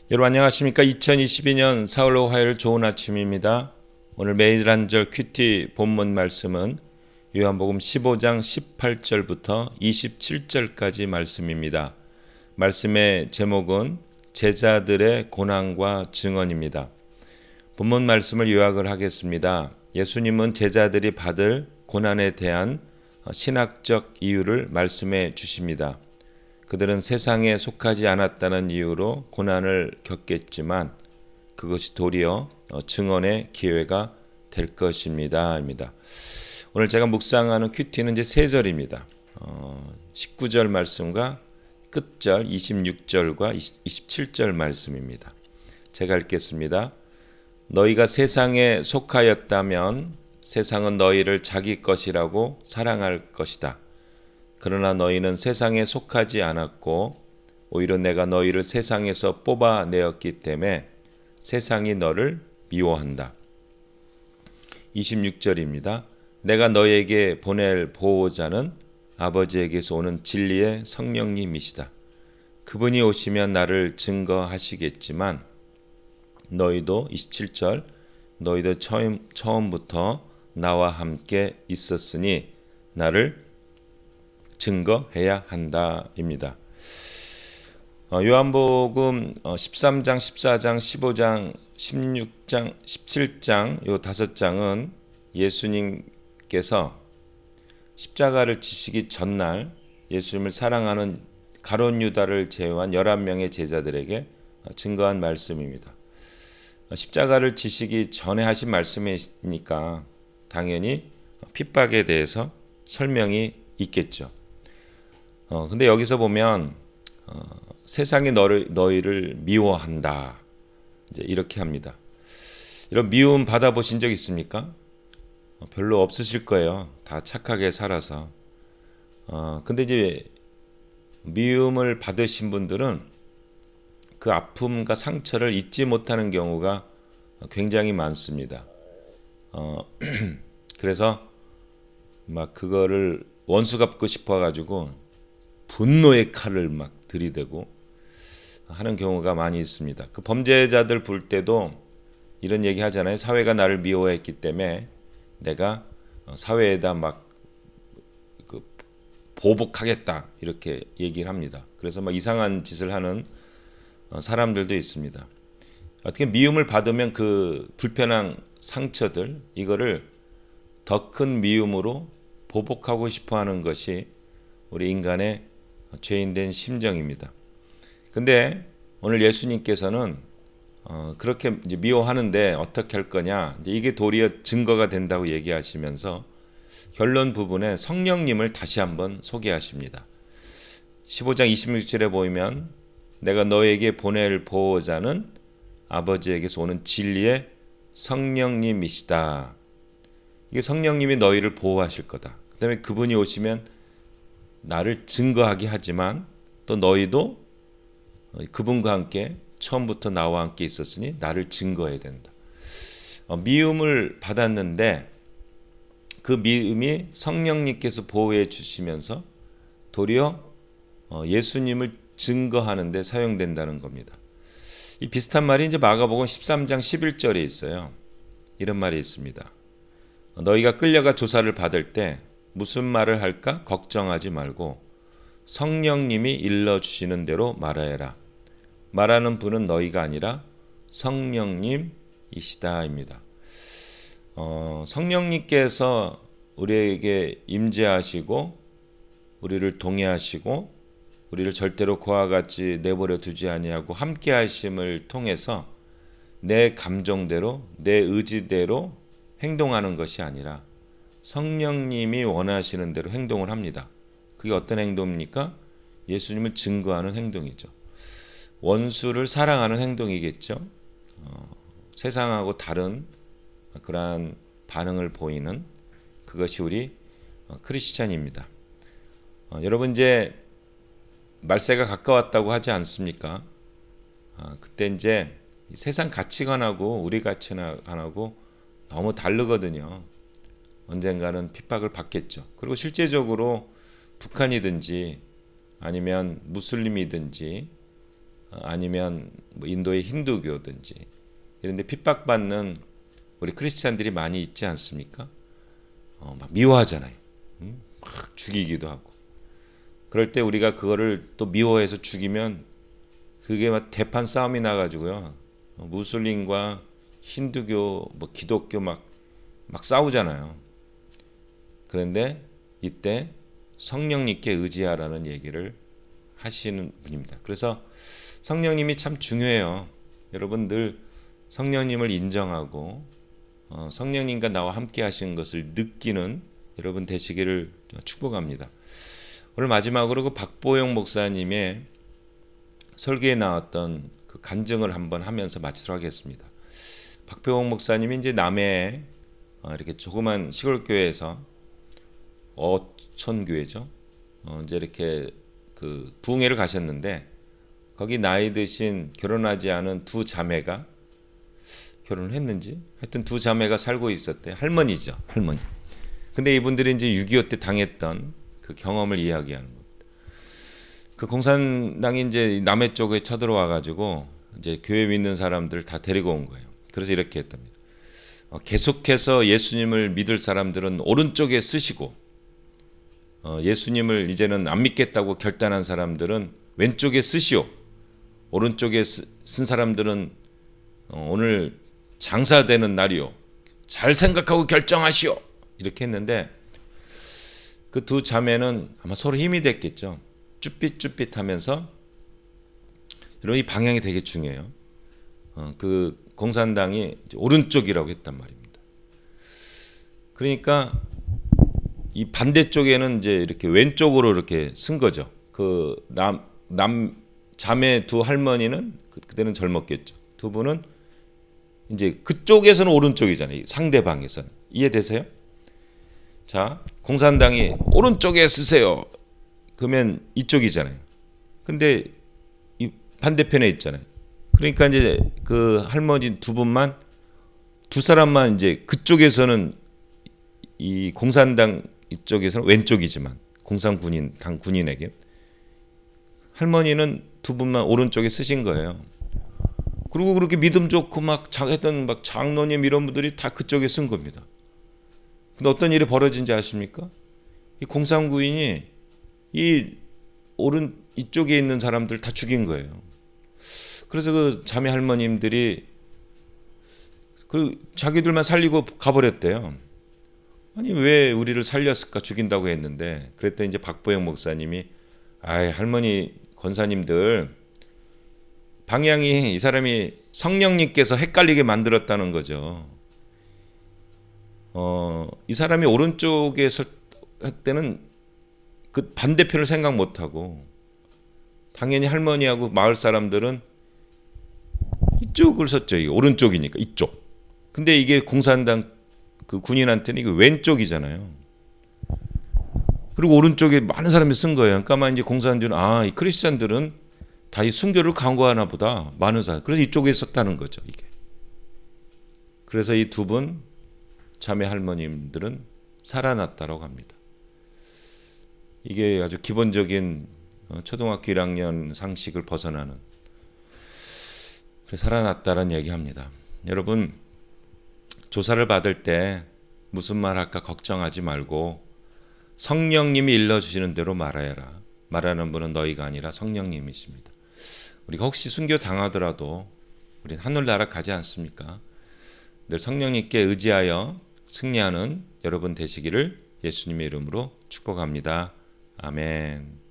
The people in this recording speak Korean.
여러분 안녕하십니까? 2022년 사흘 화요일 좋은 아침입니다. 오늘 매일 한 절 큐티 본문 말씀은 요한복음 15장 18절부터 27절까지 말씀입니다. 말씀의 제목은 제자들의 고난과 증언입니다. 본문 말씀을 요약을 하겠습니다. 예수님은 제자들이 받을 고난에 대한 신학적 이유를 말씀해 주십니다. 그들은 세상에 속하지 않았다는 이유로 고난을 겪겠지만 그것이 도리어 증언의 기회가 될 것입니다. 오늘 제가 묵상하는 큐티는 이제 세 절입니다. 19절 말씀과 끝절 26절과 27절 말씀입니다. 제가 읽겠습니다. 너희가 세상에 속하였다면 세상은 너희를 자기 것이라고 사랑할 것이다. 그러나 너희는 세상에 속하지 않았고 오히려 내가 너희를 세상에서 뽑아내었기 때문에 세상이 너를 미워한다. 26절입니다. 내가 너희에게 보낼 보호자는 아버지에게서 오는 진리의 성령님이시다. 그분이 오시면 나를 증거하시겠지만 너희도 27절 너희도 처음부터 나와 함께 있었으니 나를 증거해야 한다입니다. 요한복음 13장, 14장, 15장, 16장, 17장 요 5장은 예수님께서 십자가를 지시기 전날 예수님을 사랑하는 가룟 유다를 제외한 11명의 제자들에게 증거한 말씀입니다. 십자가를 지시기 전에 하신 말씀이니까 당연히 핍박에 대해서 설명이 있겠죠. 근데 여기서 보면 세상이 너희를 미워한다. 이제 이렇게 합니다. 이런 미움 받아보신 적 있습니까? 별로 없으실 거예요. 다 착하게 살아서. 근데 이제 미움을 받으신 분들은 그 아픔과 상처를 잊지 못하는 경우가 굉장히 많습니다. 그래서 막 그거를 원수 갚고 싶어 가지고 분노의 칼을 막 들이대고 하는 경우가 많이 있습니다. 그 범죄자들 볼 때도 이런 얘기 하잖아요. 사회가 나를 미워했기 때문에 내가 사회에다 막 보복하겠다 이렇게 얘기를 합니다. 그래서 막 이상한 짓을 하는 사람들도 있습니다. 어떻게 미움을 받으면 그 불편한 상처들 이거를 더 큰 미움으로 보복하고 싶어하는 것이 우리 인간의 죄인된 심정입니다. 근데 오늘 예수님께서는 그렇게 이제 미워하는데 어떻게 할 거냐? 이게 도리어 증거가 된다고 얘기하시면서 결론 부분에 성령님을 다시 한번 소개하십니다. 15장 26절에 보면 내가 너에게 보낼 보호자는 아버지에게서 오는 진리의 성령님이시다. 이게 성령님이 너희를 보호하실 거다. 그 다음에 그분이 오시면 나를 증거하게 하지만 또 너희도 그분과 함께 처음부터 나와 함께 있었으니 나를 증거해야 된다. 미움을 받았는데 그 미움이 성령님께서 보호해 주시면서 도리어 예수님을 증거하는 데 사용된다는 겁니다. 이 비슷한 말이 이제 마가복음 13장 11절에 있어요. 이런 말이 있습니다. 너희가 끌려가 조사를 받을 때 무슨 말을 할까 걱정하지 말고 성령님이 일러주시는 대로 말하여라. 말하는 분은 너희가 아니라 성령님이시다입니다. 성령님께서 우리에게 임재하시고 우리를 동의하시고 우리를 절대로 그와 같이 내버려 두지 아니하고 함께 하심을 통해서 내 감정대로 내 의지대로 행동하는 것이 아니라 성령님이 원하시는 대로 행동을 합니다. 그게 어떤 행동입니까? 예수님을 증거하는 행동이죠. 원수를 사랑하는 행동이겠죠. 세상하고 다른 그러한 반응을 보이는 그것이 우리 크리스찬입니다. 여러분 이제 말세가 가까웠다고 하지 않습니까? 그때 이제 세상 가치관하고 우리 가치관하고 너무 다르거든요. 언젠가는 핍박을 받겠죠. 그리고 실제적으로 북한이든지 아니면 무슬림이든지 아니면 뭐 인도의 힌두교든지 이런 데 핍박받는 우리 크리스찬들이 많이 있지 않습니까? 막 미워하잖아요. 막 죽이기도 하고. 그럴 때 우리가 그거를 또 미워해서 죽이면 그게 막 대판 싸움이 나가지고요. 무슬림과 힌두교, 뭐 기독교 막 싸우잖아요. 그런데 이때 성령님께 의지하라는 얘기를 하시는 분입니다. 그래서 성령님이 참 중요해요. 여러분 늘 성령님을 인정하고 성령님과 나와 함께 하시는 것을 느끼는 여러분 되시기를 축복합니다. 오늘 마지막으로 그 박보영 목사님의 설계에 나왔던 그 간증을 한번 하면서 마치도록 하겠습니다. 박보영 목사님이 이제 남해에 이렇게 조그만 시골 교회에서 어촌교회죠. 이제 이렇게 그 부흥회를 가셨는데 거기 나이 드신 결혼하지 않은 두 자매가 결혼을 했는지 하여튼 두 자매가 살고 있었대요. 할머니죠, 할머니. 근데 이분들이 이제 6.25 때 당했던 그 경험을 이야기하는 겁니다. 그 공산당이 이제 남해 쪽에 쳐들어와 가지고 이제 교회 믿는 사람들 다 데리고 온 거예요. 그래서 이렇게 했답니다. 계속해서 예수님을 믿을 사람들은 오른쪽에 쓰시고 예수님을 이제는 안 믿겠다고 결단한 사람들은 왼쪽에 쓰시오. 오른쪽에 쓴 사람들은 오늘 장사되는 날이오. 잘 생각하고 결정하시오. 이렇게 했는데 그 두 자매는 아마 서로 힘이 됐겠죠. 쭈삣쭈삣하면서 여러분 이 방향이 되게 중요해요. 그 공산당이 오른쪽이라고 했단 말입니다. 그러니까 이 반대쪽에는 이제 이렇게 왼쪽으로 이렇게 쓴 거죠. 그 남 자매 두 할머니는 그때는 젊었겠죠. 두 분은 이제 그쪽에서는 오른쪽이잖아요. 상대방에서는. 이해되세요? 자, 공산당이 오른쪽에 쓰세요. 그러면 이쪽이잖아요. 근데 이 반대편에 있잖아요. 그러니까 이제 그 할머니 두 사람만 이제 그쪽에서는 이 공산당 이쪽에서는 왼쪽이지만 당 군인에게 할머니는 두 분만 오른쪽에 쓰신 거예요. 그리고 그렇게 믿음 좋고 막 했던 막 장로님 이런 분들이 다 그쪽에 쓴 겁니다. 근데 어떤 일이 벌어진지 아십니까? 이 공산군인이 이 이쪽에 있는 사람들 다 죽인 거예요. 그래서 그 자매 할머님들이 그 자기들만 살리고 가버렸대요. 아니 왜 우리를 살렸을까 죽인다고 했는데 그랬더니 이제 박보영 목사님이 할머니 권사님들 방향이 이 사람이 성령님께서 헷갈리게 만들었다는 거죠. 이 사람이 오른쪽에 설 때는 그 반대편을 생각 못하고 당연히 할머니하고 마을 사람들은 이쪽을 썼죠. 이게 오른쪽이니까 이쪽. 근데 이게 공산당 그 군인한테는 이게 왼쪽이잖아요. 그리고 오른쪽에 많은 사람이 쓴 거예요. 그러니까 이제 공산주는 이 크리스찬들은 다 이 순교를 강구하나 보다 많은 사람. 그래서 이쪽에 썼다는 거죠. 이게. 그래서 이 두 분 자매 할머님들은 살아났다고 합니다. 이게 아주 기본적인 초등학교 1학년 상식을 벗어나는 그래서 살아났다는 얘기합니다. 여러분 조사를 받을 때 무슨 말 할까 걱정하지 말고 성령님이 일러주시는 대로 말하여라. 말하는 분은 너희가 아니라 성령님이십니다. 우리가 혹시 순교 당하더라도 우리는 하늘나라 가지 않습니까? 늘 성령님께 의지하여 승리하는 여러분 되시기를 예수님의 이름으로 축복합니다. 아멘.